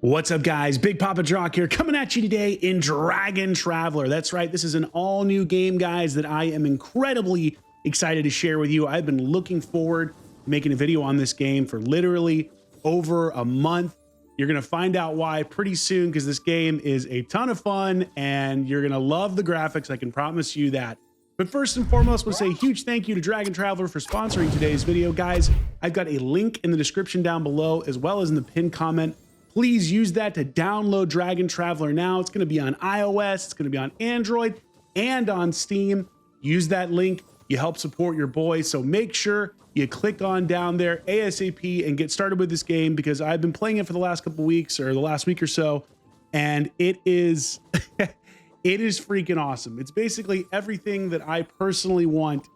What's up, guys? Big Papa Drock here, coming at you today in Dragon Traveler. That's right, this is an all-new game, guys, that I am incredibly excited to share with you. I've been looking forward to making a video on this game for literally over a month. You're gonna find out why pretty soon, because this game is a ton of fun and you're gonna love the graphics, I can promise you that. But first and foremost, we'll say a huge thank you to Dragon Traveler for sponsoring today's video. Guys, I've got a link in the description down below, as well as in the pinned comment. Please use that to download Dragon Traveler now. It's going to be on iOS, it's going to be on Android, and on Steam. Use that link. You help support your boy. So make sure you click on down there ASAP and get started with this game, because I've been playing it for the last couple weeks, or the last week or so, and it is it is freaking awesome. It's basically everything that I personally want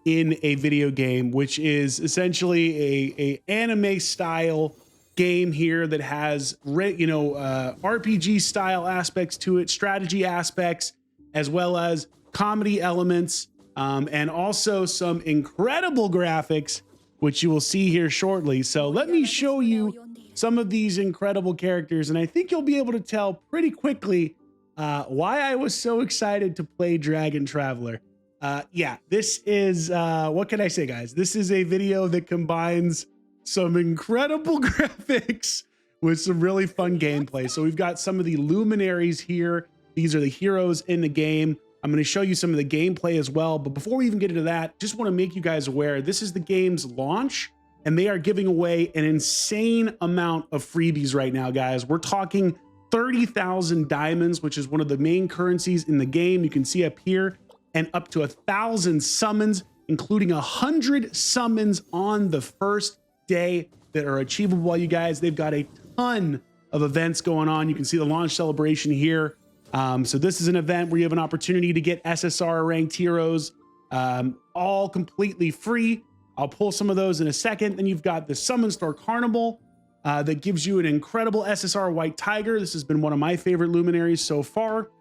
in a video game, which is essentially a anime style game here that has RPG style aspects to it, strategy aspects, as well as comedy elements, and also some incredible graphics, which you will see here shortly. So let me show you some of these incredible characters, and I think you'll be able to tell pretty quickly why I was so excited to play Dragon Traveler. Yeah, this is what can I say, guys? This is a video that combines some incredible graphics with some really fun gameplay. So we've got some of the luminaries here. These are the heroes in the game. I'm going to show you some of the gameplay as well. But before we even get into that, just want to make you guys aware, this is the game's launch, and they are giving away an insane amount of freebies right now, guys. We're talking 30,000 diamonds, which is one of the main currencies in the game. You can see up here, and up to 1,000 summons, including 100 summons on the first day that are achievable. You guys, they've got a ton of events going on. You can see the launch celebration here. So this is an event where you have an opportunity to get SSR ranked heroes, all completely free. I'll pull some of those in a second. Then you've got the Summon Store Carnival that gives you an incredible SSR White Tiger. This has been one of my favorite luminaries so far.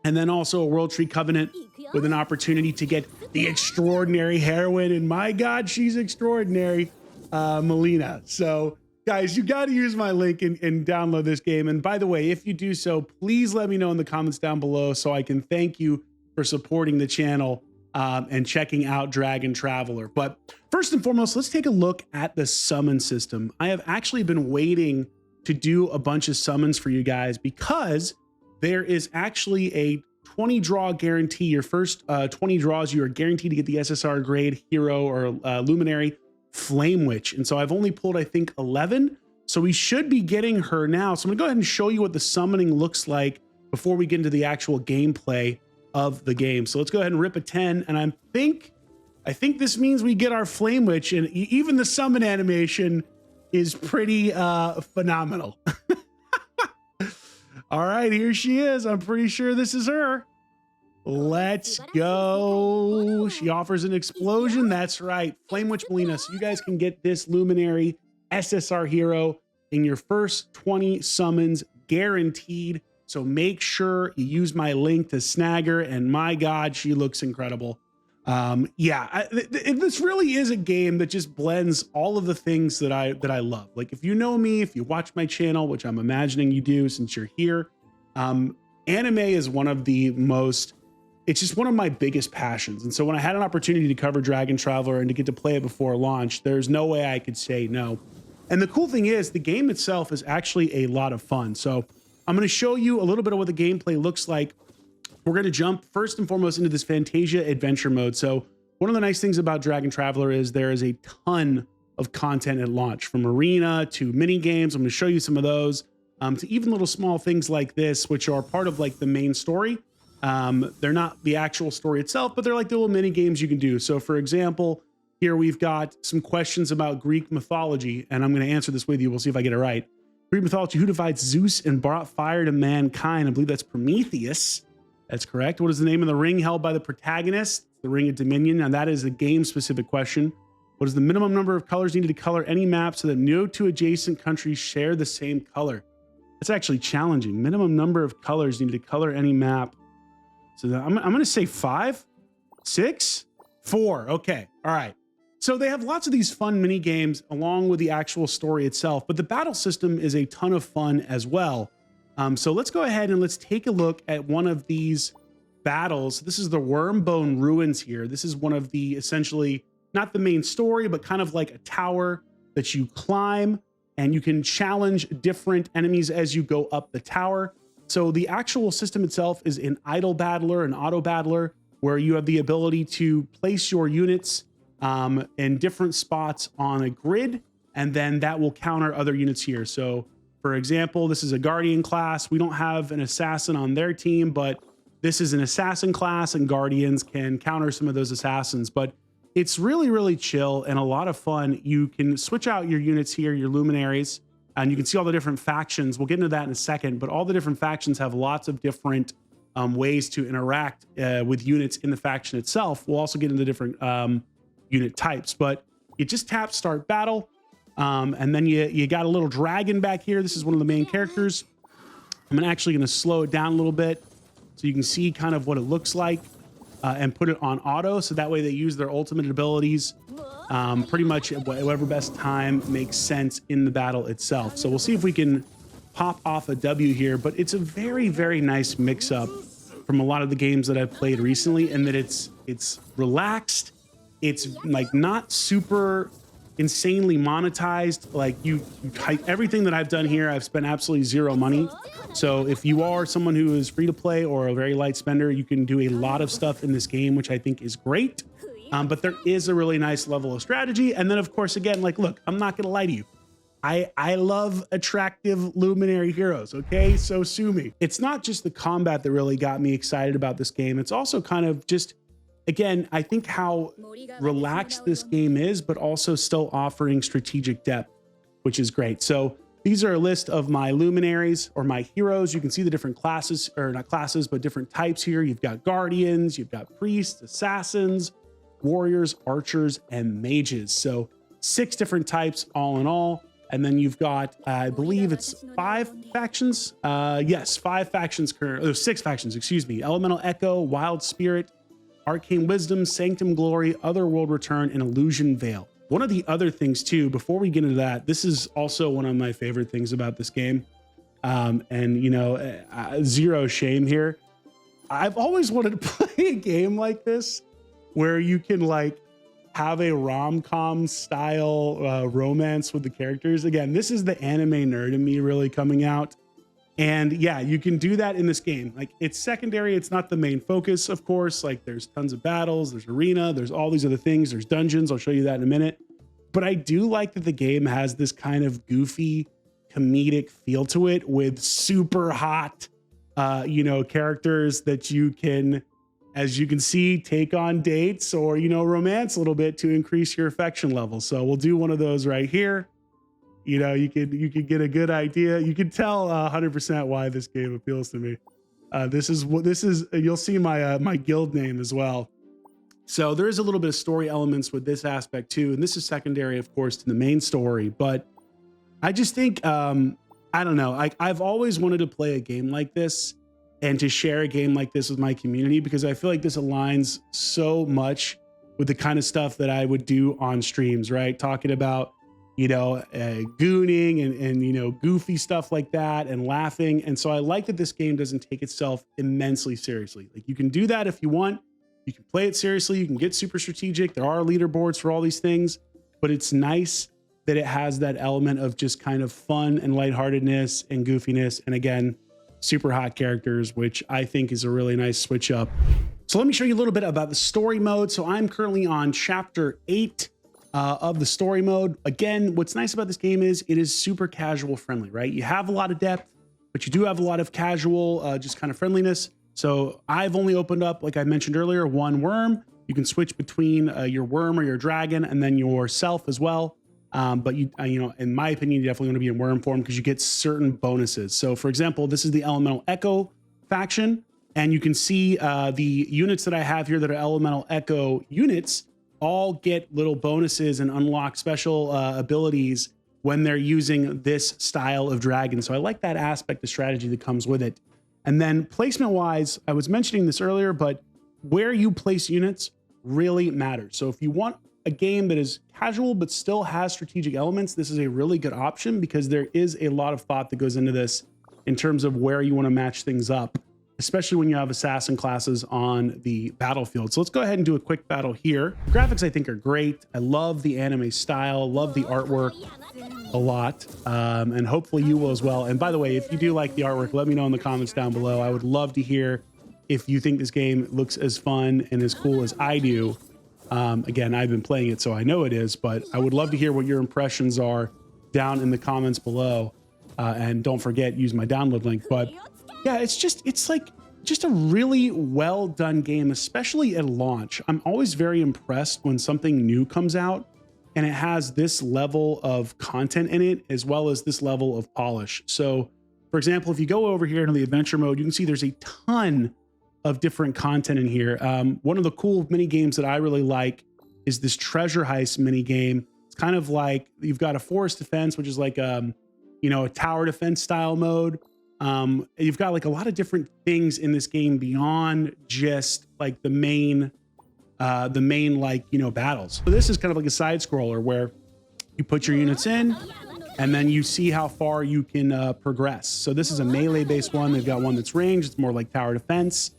And then also a World Tree Covenant with an opportunity to get the extraordinary heroine. And my God, she's extraordinary. Melina. So guys, you got to use my link and download this game. And by the way, if you do so, please let me know in the comments down below so I can thank you for supporting the channel and checking out Dragon Traveler. But first and foremost, let's take a look at the summon system. I have actually been waiting to do a bunch of summons for you guys, because there is actually a 20 draw guarantee. Your first 20 draws, you are guaranteed to get the SSR grade hero or luminary Flame Witch. And so I've only pulled, I think, 11. So we should be getting her now. So I'm gonna go ahead and show you what the summoning looks like before we get into the actual gameplay of the game. So let's go ahead and rip a 10. And I think this means we get our Flame Witch, and even the summon animation is pretty phenomenal. All right, here she is. I'm pretty sure this is her. Let's go. She offers an explosion. That's right, Flame Witch Melina. So you guys can get this luminary SSR hero in your first 20 summons, guaranteed. So make sure you use my link to snag her. And my God, she looks incredible. This really is a game that just blends all of the things that I love. Like, if you know me, if you watch my channel, which I'm imagining you do since you're here, anime is one of the most, it's just one of my biggest passions. And so when I had an opportunity to cover Dragon Traveler and to get to play it before launch, there's no way I could say no. And the cool thing is, the game itself is actually a lot of fun. So I'm going to show you a little bit of what the gameplay looks like. We're going to jump first and foremost into this Fantasia adventure mode. So one of the nice things about Dragon Traveler is there is a ton of content at launch, from arena to mini games. I'm going to show you some of those, to even little small things like this, which are part of like the main story. They're not the actual story itself, but they're like the little mini games you can do. So for example, here we've got some questions about Greek mythology, and I'm going to answer this with you. We'll see if I get it right. Greek mythology: who divides Zeus and brought fire to mankind? I believe that's Prometheus. That's correct. What is the name of the ring held by the protagonist? The Ring of Dominion. Now that is a game specific question. What is the minimum number of colors needed to color any map so that no two adjacent countries share the same color? That's actually challenging. Minimum number of colors needed to color any map. So I'm going to say 5, 6, 4. Okay. All right. So they have lots of these fun mini games along with the actual story itself, but the battle system is a ton of fun as well. So let's go ahead and let's take a look at one of these battles. This is the Wormbone Ruins here. This is one of the essentially not the main story, but kind of like a tower that you climb and you can challenge different enemies as you go up the tower. So the actual system itself is an idle battler, an auto battler, where you have the ability to place your units in different spots on a grid, and then that will counter other units here. So for example, this is a Guardian class. We don't have an assassin on their team, but this is an assassin class and Guardians can counter some of those assassins. But it's really, really chill and a lot of fun. You can switch out your units here, your luminaries, and you can see all the different factions. We'll get into that in a second, but all the different factions have lots of different ways to interact with units in the faction itself. We'll also get into different unit types, but you just tap start battle. And then you got a little dragon back here. This is one of the main characters. I'm actually going to slow it down a little bit so you can see kind of what it looks like and put it on auto. So that way they use their ultimate abilities pretty much at whatever best time makes sense in the battle itself. So we'll see if we can pop off a W here, but it's a very, very nice mix up from a lot of the games that I've played recently, and that it's relaxed. It's like not super insanely monetized. Like you everything that I've done here, I've spent absolutely zero money. So if you are someone who is free to play or a very light spender, you can do a lot of stuff in this game, which I think is great. But there is a really nice level of strategy. And then of course, again, like, look, I'm not gonna lie to you. I love attractive luminary heroes, okay? So sue me. It's not just the combat that really got me excited about this game. It's also kind of just, again, I think how relaxed this game is, but also still offering strategic depth, which is great. So these are a list of my luminaries or my heroes. You can see the different classes, or not classes, but different types here. You've got guardians, you've got priests, assassins, warriors, archers, and mages. So 6 different types all in all. And then you've got, I believe it's 5 factions. Yes, 5 factions, 6 factions, excuse me. Elemental Echo, Wild Spirit, Arcane Wisdom, Sanctum Glory, Otherworld Return, and Illusion Veil. One of the other things too, before we get into that, this is also one of my favorite things about this game. And you know, zero shame here. I've always wanted to play a game like this where you can like have a rom-com style romance with the characters. Again, this is the anime nerd in me really coming out. And yeah, you can do that in this game. Like, it's secondary, it's not the main focus, of course. Like, there's tons of battles, there's arena, there's all these other things, there's dungeons. I'll show you that in a minute. But I do like that the game has this kind of goofy comedic feel to it with super hot, you know, characters that you can, as you can see, take on dates or, you know, romance a little bit to increase your affection level. So we'll do one of those right here. You know, you could get a good idea. You can tell 100% why this game appeals to me. This is you'll see my my guild name as well. So there is a little bit of story elements with this aspect too, and this is secondary, of course, to the main story. But I just think I don't know. I've always wanted to play a game like this and to share a game like this with my community, because I feel like this aligns so much with the kind of stuff that I would do on streams, right? Talking about, you know, gooning and, you know, goofy stuff like that and laughing. And so I like that this game doesn't take itself immensely seriously. Like, you can do that if you want. You can play it seriously. You can get super strategic. There are leaderboards for all these things, but it's nice that it has that element of just kind of fun and lightheartedness and goofiness. And again, super hot characters, which I think is a really nice switch up. So let me show you a little bit about the story mode. So I'm currently on chapter 8 of the story mode. Again, what's nice about this game is it is super casual friendly, right? You have a lot of depth, but you do have a lot of casual, just kind of friendliness. So I've only opened up, like I mentioned earlier, 1 worm. You can switch between your worm or your dragon and then yourself as well. But you know, in my opinion, you definitely want to be in worm form because you get certain bonuses. So for example, this is the Elemental Echo faction, and you can see the units that I have here that are Elemental Echo units all get little bonuses and unlock special abilities when they're using this style of dragon. So I like that aspect, the strategy that comes with it. And then placement wise, I was mentioning this earlier, but where you place units really matters. So if you want a game that is casual but still has strategic elements, this is a really good option because there is a lot of thought that goes into this in terms of where you want to match things up, especially when you have assassin classes on the battlefield. So let's go ahead and do a quick battle here. The graphics I think are great. I love the anime style, love the artwork a lot, and hopefully you will as well. And by the way, if you do like the artwork, let me know in the comments down below. I would love to hear if you think this game looks as fun and as cool as I do. Again, I've been playing it, so I know it is, but I would love to hear what your impressions are down in the comments below. And don't forget, use my download link. But yeah, it's like just a really well done game, especially at launch. I'm always very impressed when something new comes out and it has this level of content in it, as well as this level of polish. So for example, if you go over here into the adventure mode, you can see there's a ton of different content in here. One of the cool mini games that I really like is this treasure heist mini game. It's kind of like you've got a forest defense, which is like a tower defense style mode. You've got like a lot of different things in this game beyond just like the main battles. So this is kind of like a side scroller where you put your units in and then you see how far you can progress. So this is a melee based one. They've got one that's ranged. It's more like tower defense.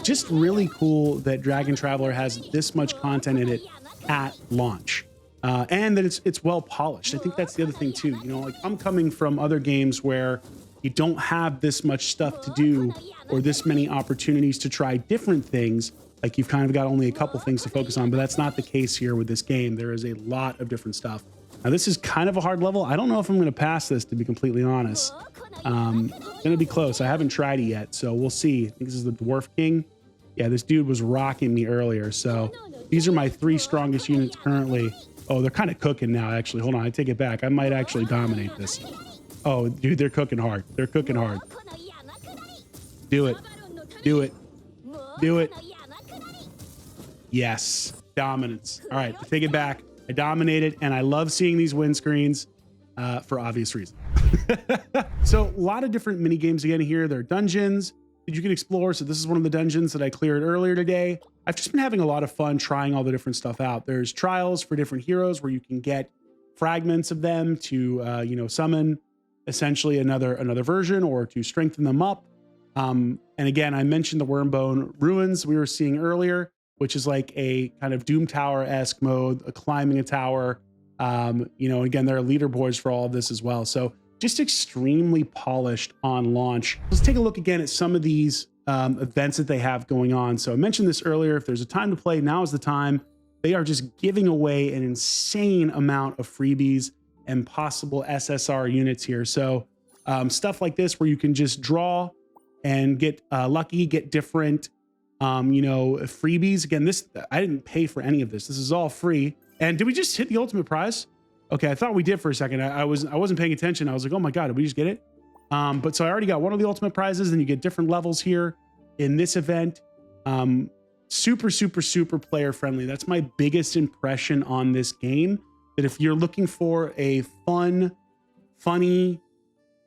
Just really cool that Dragon Traveler has this much content in it at launch. And that it's well polished. I think that's the other thing too. Like I'm coming from other games where you don't have this much stuff to do or this many opportunities to try different things. Like you've kind of got only a couple things to focus on, but that's not the case here with this game. There is a lot of different stuff. Now this is kind of a hard level. I don't know if I'm going to pass this, to be completely honest. Going to be close. I haven't tried it yet, so we'll see. I think this is the Dwarf King. Yeah, this dude was rocking me earlier. So these are my 3 strongest units currently. Oh, they're kind of cooking now, actually. Hold on, I take it back. I might actually dominate this. Oh, dude, they're cooking hard. They're cooking hard. Do it. Do it. Do it. Yes, dominance. All right, I take it back. I dominated, and I love seeing these win screens for obvious reasons. So a lot of different mini games again here. There are dungeons that you can explore. So this is one of the dungeons that I cleared earlier today. I've just been having a lot of fun trying all the different stuff out. There's trials for different heroes where you can get fragments of them to summon essentially another version or to strengthen them up. And again, I mentioned the Wormbone Ruins we were seeing earlier, which is like a kind of Doom Tower-esque mode, a climbing a tower. Again, there are leaderboards for all of this as well. So just extremely polished on launch. Let's take a look again at some of these events that they have going on. So I mentioned this earlier. If there's a time to play, now is the time. They are just giving away an insane amount of freebies and possible SSR units here. So stuff like this where you can just draw and get lucky, get different freebies. Again, I didn't pay for any of this. This is all free. And did we just hit the ultimate prize? Okay, I thought we did for a second. I wasn't paying attention. I was like, oh my God, did we just get it? But so I already got one of the ultimate prizes, and you get different levels here in this event. Super, super, super player friendly. That's my biggest impression on this game. That if you're looking for a funny,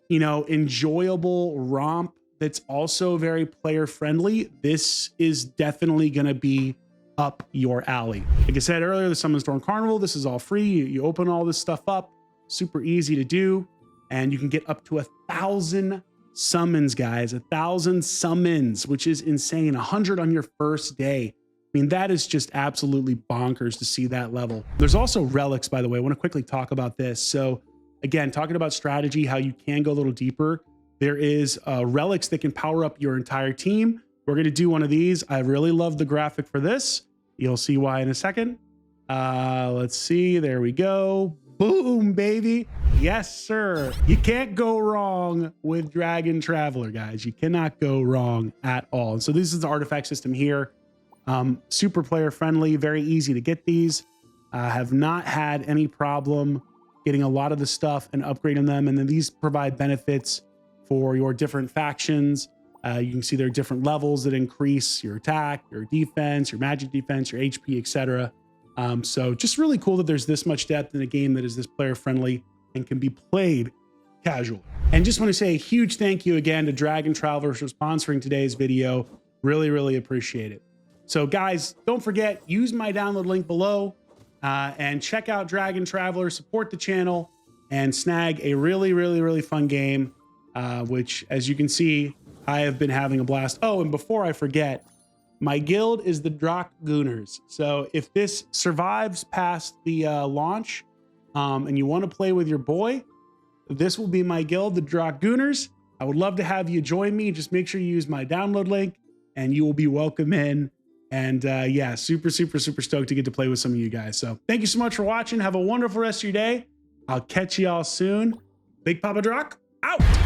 enjoyable romp that's also very player friendly, this is definitely going to be up your alley. Like I said earlier, the Summon Storm Carnival, this is all free. You open all this stuff up, super easy to do, and you can get up to 1,000 summons, guys. 1,000 summons, which is insane. 100 on your first day. I mean, that is just absolutely bonkers to see that level. There's also relics, by the way. I want to quickly talk about this. So again, talking about strategy, how you can go a little deeper. There is relics that can power up your entire team. We're going to do one of these. I really love the graphic for this. You'll see why in a second. Let's see. There we go. Boom, baby. Yes, sir. You can't go wrong with Dragon Traveler, guys. You cannot go wrong at all. And so this is the artifact system here. Super player friendly, very easy to get these. Have not had any problem getting a lot of the stuff and upgrading them. And then these provide benefits for your different factions. You can see there are different levels that increase your attack, your defense, your magic defense, your HP, etc. So just really cool that there's this much depth in a game that is this player friendly and can be played casual. And just want to say a huge thank you again to Dragon Traveler for sponsoring today's video. Really, really appreciate it. So guys, don't forget, use my download link below. and check out Dragon Traveler, support the channel, and snag a really fun game, which, as you can see, I have been having a blast. Oh, and before I forget, my guild is the Drock Gooners. So if this survives past the launch, and you want to play with your boy, this will be my guild, the Drock Gooners. I would love to have you join me. Just make sure you use my download link and you will be welcome in. And yeah, super stoked to get to play with some of you guys. So thank you so much for watching. Have a wonderful rest of your day. I'll catch y'all soon. Big Papa Drock out.